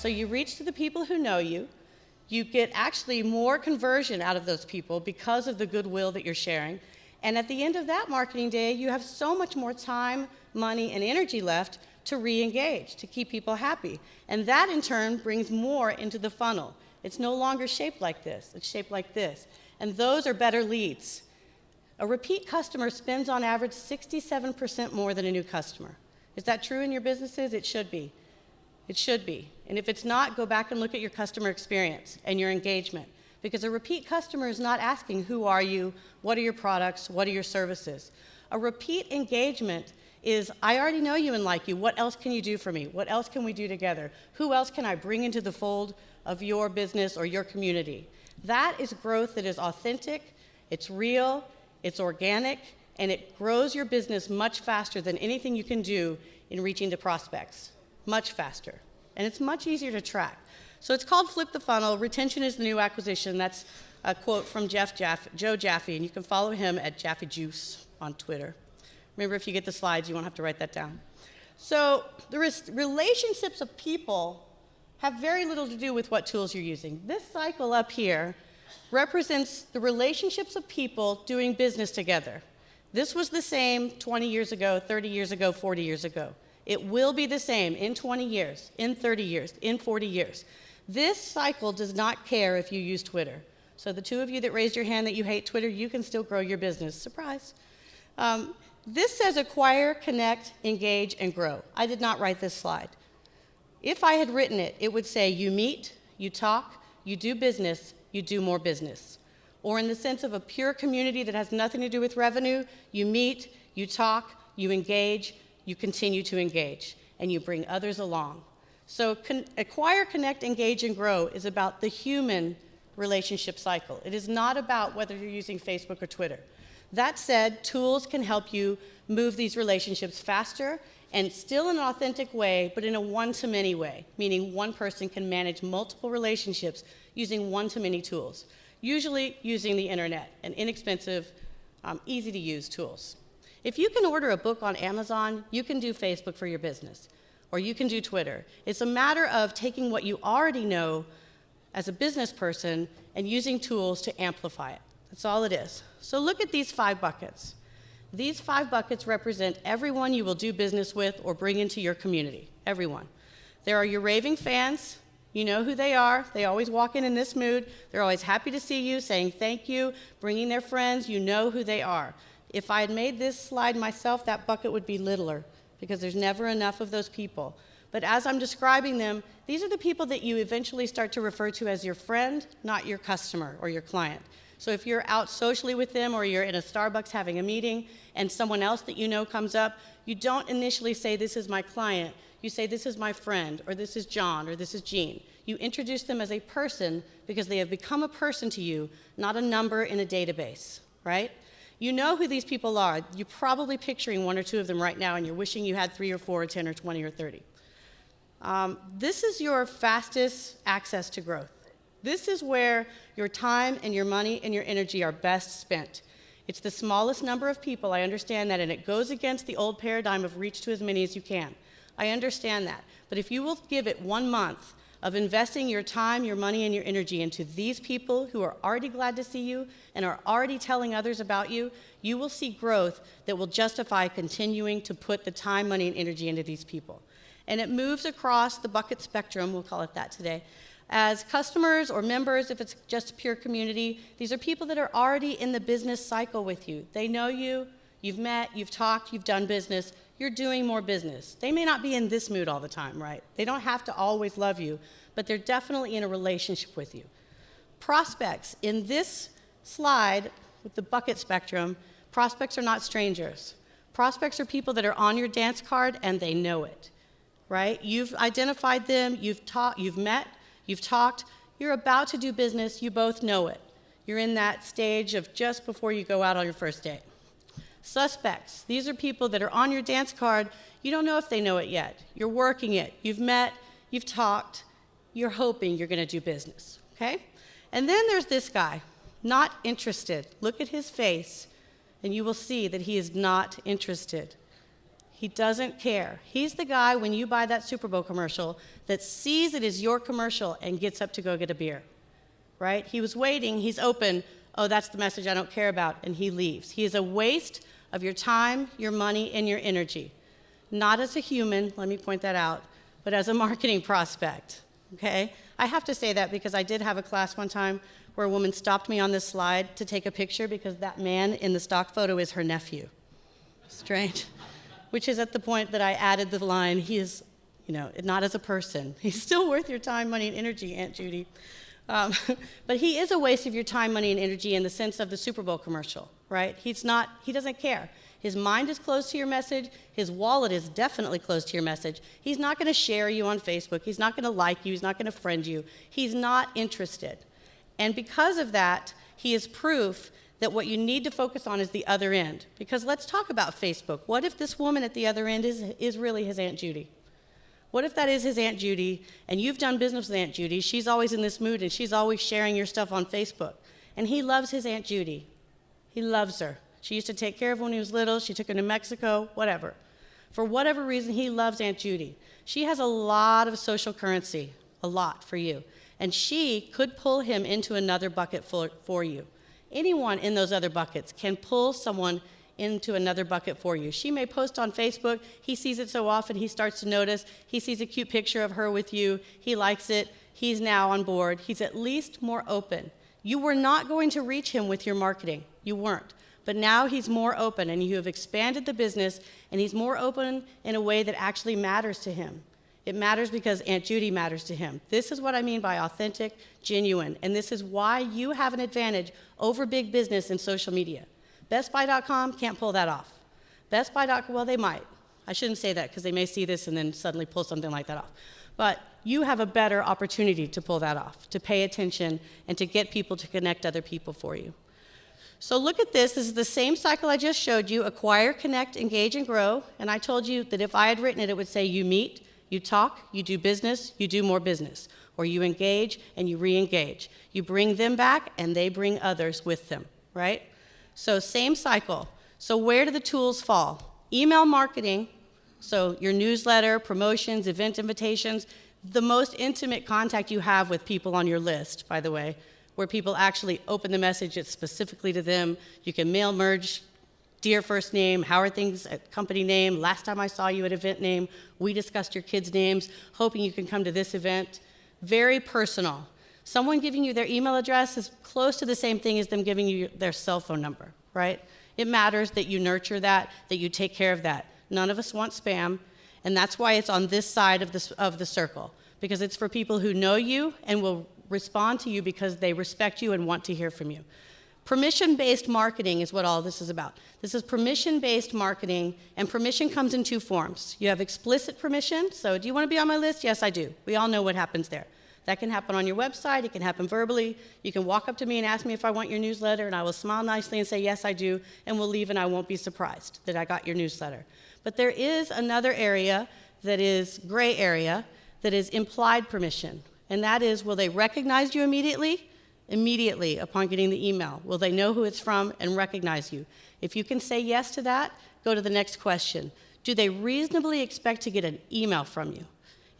So you reach to the people who know you. You get actually more conversion out of those people because of the goodwill that you're sharing. And at the end of that marketing day, you have so much more time, money, and energy left to re-engage, to keep people happy. And that, in turn, brings more into the funnel. It's no longer shaped like this. It's shaped like this. And those are better leads. A repeat customer spends on average 67% more than a new customer. Is that true in your businesses? It should be. It should be. And if it's not, go back and look at your customer experience and your engagement. Because a repeat customer is not asking, who are you? What are your products? What are your services? A repeat engagement is, I already know you and like you. What else can you do for me? What else can we do together? Who else can I bring into the fold of your business or your community? That is growth that is authentic, it's real, it's organic, and it grows your business much faster than anything you can do in reaching the prospects. Much faster. And it's much easier to track. So it's called Flip the Funnel. Retention is the new acquisition. That's a quote from Joe Jaffe, and you can follow him at Jaffe Juice on Twitter. Remember, if you get the slides, you won't have to write that down. So the relationships of people have very little to do with what tools you're using. This cycle up here represents the relationships of people doing business together. This was the same 20 years ago, 30 years ago, 40 years ago. It will be the same in 20 years, in 30 years, in 40 years. This cycle does not care if you use Twitter. So the two of you that raised your hand that you hate Twitter, you can still grow your business. Surprise. This says acquire, connect, engage, and grow. I did not write this slide. If I had written it, it would say you meet, you talk, you do business, you do more business. Or in the sense of a pure community that has nothing to do with revenue, you meet, you talk, you engage, you continue to engage, and you bring others along. So acquire, connect, engage, and grow is about the human relationship cycle. It is not about whether you're using Facebook or Twitter. That said, tools can help you move these relationships faster and still in an authentic way, but in a one-to-many way, meaning one person can manage multiple relationships using one-to-many tools, usually using the internet and inexpensive, easy-to-use tools. If you can order a book on Amazon, you can do Facebook for your business, or you can do Twitter. It's a matter of taking what you already know as a business person and using tools to amplify it. That's all it is. So look at these 5 buckets. These 5 buckets represent everyone you will do business with or bring into your community, everyone. There are your raving fans. You know who they are. They always walk in this mood. They're always happy to see you, saying thank you, bringing their friends. You know who they are. If I had made this slide myself, that bucket would be littler because there's never enough of those people. But as I'm describing them, these are the people that you eventually start to refer to as your friend, not your customer or your client. So if you're out socially with them or you're in a Starbucks having a meeting and someone else that you know comes up, you don't initially say, this is my client. You say, this is my friend, or this is John, or this is Jean. You introduce them as a person because they have become a person to you, not a number in a database, right? You know who these people are. You're probably picturing 1 or 2 of them right now, and you're wishing you had 3 or 4 or 10 or 20 or 30. This is your fastest access to growth. This is where your time and your money and your energy are best spent. It's the smallest number of people, I understand that, and it goes against the old paradigm of reach to as many as you can. I understand that. But if you will give it 1 month of investing your time, your money, and your energy into these people who are already glad to see you and are already telling others about you, you will see growth that will justify continuing to put the time, money, and energy into these people. And it moves across the bucket spectrum, we'll call it that today, as customers or members, if it's just a pure community. These are people that are already in the business cycle with you. They know you, you've met, you've talked, you've done business, you're doing more business. They may not be in this mood all the time, right? They don't have to always love you, but they're definitely in a relationship with you. Prospects, in this slide with the bucket spectrum, prospects are not strangers. Prospects are people that are on your dance card and they know it, right? You've identified them, you've met, you've talked, you're about to do business, you both know it. You're in that stage of just before you go out on your first date. Suspects, these are people that are on your dance card, you don't know if they know it yet. You're working it, you've met, you've talked, you're hoping you're gonna do business, okay? And then there's this guy, not interested. Look at his face, and you will see that he is not interested. He doesn't care. He's the guy, when you buy that Super Bowl commercial, that sees it as your commercial and gets up to go get a beer, right? He was waiting, he's open, oh, that's the message I don't care about, and he leaves. He is a waste of your time, your money, and your energy. Not as a human, let me point that out, but as a marketing prospect, okay? I have to say that because I did have a class one time where a woman stopped me on this slide to take a picture because that man in the stock photo is her nephew. Strange. Which is at the point that I added the line, he is, not as a person. He's still worth your time, money, and energy, Aunt Judy. But he is a waste of your time, money, and energy in the sense of the Super Bowl commercial, right? He doesn't care. His mind is closed to your message. His wallet is definitely closed to your message. He's not going to share you on Facebook. He's not going to like you. He's not going to friend you. He's not interested. And because of that, he is proof that what you need to focus on is the other end. Because let's talk about Facebook. What if this woman at the other end is really his Aunt Judy? What if that is his Aunt Judy, and you've done business with Aunt Judy, she's always in this mood, and she's always sharing your stuff on Facebook, and he loves his Aunt Judy. He loves her. She used to take care of him when he was little, she took him to Mexico, whatever. For whatever reason, he loves Aunt Judy. She has a lot of social currency, a lot for you, and she could pull him into another bucket for you. Anyone in those other buckets can pull someone into another bucket for you. She may post on Facebook, he sees it so often, he starts to notice, he sees a cute picture of her with you, he likes it, he's now on board, he's at least more open. You were not going to reach him with your marketing, you weren't. But now he's more open, and you have expanded the business, and he's more open in a way that actually matters to him. It matters because Aunt Judy matters to him. This is what I mean by authentic, genuine, and this is why you have an advantage over big business in social media. BestBuy.com can't pull that off. BestBuy.com, well, they might. I shouldn't say that because they may see this and then suddenly pull something like that off. But you have a better opportunity to pull that off, to pay attention, and to get people to connect other people for you. So look at this. This is the same cycle I just showed you: acquire, connect, engage, and grow. And I told you that if I had written it, it would say you meet, you talk, you do business, you do more business. Or you engage and you re-engage. You bring them back and they bring others with them, right? So same cycle. So where do the tools fall? Email marketing, so your newsletter, promotions, event invitations, the most intimate contact you have with people on your list, by the way, where people actually open the message, it's specifically to them. You can mail merge, dear first name, how are things at company name, last time I saw you at event name, we discussed your kids' names, hoping you can come to this event. Very personal. Someone giving you their email address is close to the same thing as them giving you their cell phone number, right? It matters that you nurture that you take care of that. None of us want spam, and that's why it's on this side of the circle, because it's for people who know you and will respond to you because they respect you and want to hear from you. Permission-based marketing is what all this is about. This is permission-based marketing, and permission comes in two forms. You have explicit permission, so do you want to be on my list? Yes, I do. We all know what happens there. That can happen on your website, it can happen verbally. You can walk up to me and ask me if I want your newsletter, and I will smile nicely and say, yes, I do, and we'll leave, and I won't be surprised that I got your newsletter. But there is another area that is gray area, that is implied permission, and that is, will they recognize you immediately? Immediately upon getting the email. Will they know who it's from and recognize you? If you can say yes to that, go to the next question. Do they reasonably expect to get an email from you?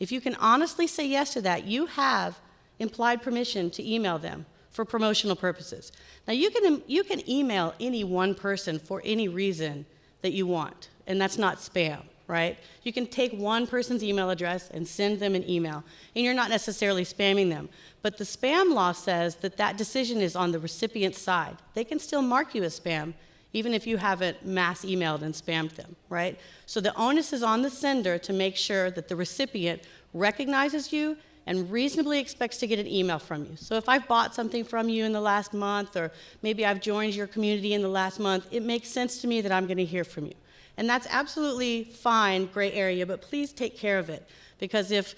If you can honestly say yes to that, you have implied permission to email them for promotional purposes. Now you can email any one person for any reason that you want, and that's not spam, right? You can take one person's email address and send them an email, and you're not necessarily spamming them. But the spam law says that that decision is on the recipient's side. They can still mark you as spam, even if you haven't mass emailed and spammed them, right? So the onus is on the sender to make sure that the recipient recognizes you and reasonably expects to get an email from you. So if I've bought something from you in the last month, or maybe I've joined your community in the last month, it makes sense to me that I'm going to hear from you. And that's absolutely fine, gray area, but please take care of it. Because if,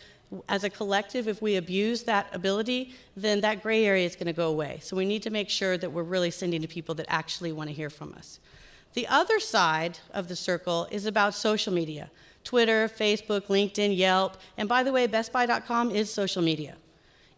as a collective, if we abuse that ability, then that gray area is going to go away. So we need to make sure that we're really sending to people that actually want to hear from us. The other side of the circle is about social media. Twitter, Facebook, LinkedIn, Yelp, and by the way, BestBuy.com is social media.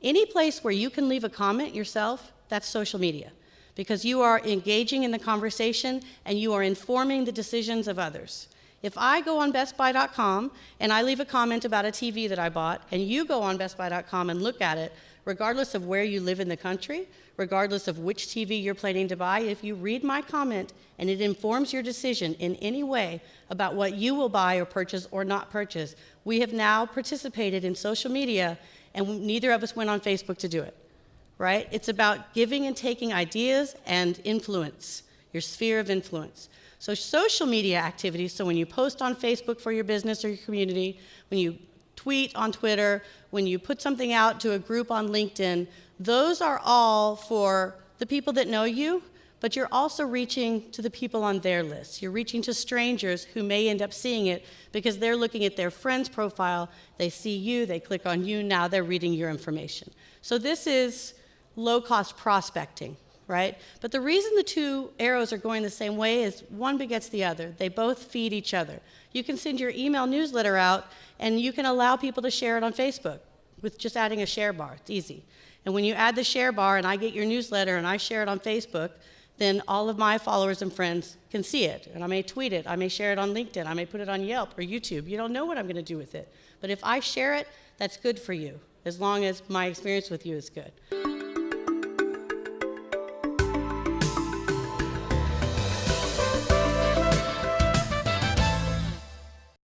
Any place where you can leave a comment yourself, that's social media, because you are engaging in the conversation and you are informing the decisions of others. If I go on BestBuy.com and I leave a comment about a TV that I bought, and you go on BestBuy.com and look at it, regardless of where you live in the country, regardless of which TV you're planning to buy, if you read my comment and it informs your decision in any way about what you will buy or purchase or not purchase, we have now participated in social media, and neither of us went on Facebook to do it, right? It's about giving and taking ideas and influence, your sphere of influence. So social media activities, so when you post on Facebook for your business or your community, when you tweet on Twitter, when you put something out to a group on LinkedIn, those are all for the people that know you, but you're also reaching to the people on their list. You're reaching to strangers who may end up seeing it because they're looking at their friend's profile, they see you, they click on you, now they're reading your information. So this is low-cost prospecting, right? But the reason the two arrows are going the same way is one begets the other. They both feed each other. You can send your email newsletter out, and you can allow people to share it on Facebook with just adding a share bar. It's easy. And when you add the share bar and I get your newsletter and I share it on Facebook, then all of my followers and friends can see it. And I may tweet it, I may share it on LinkedIn, I may put it on Yelp or YouTube. You don't know what I'm going to do with it. But if I share it, that's good for you, as long as my experience with you is good.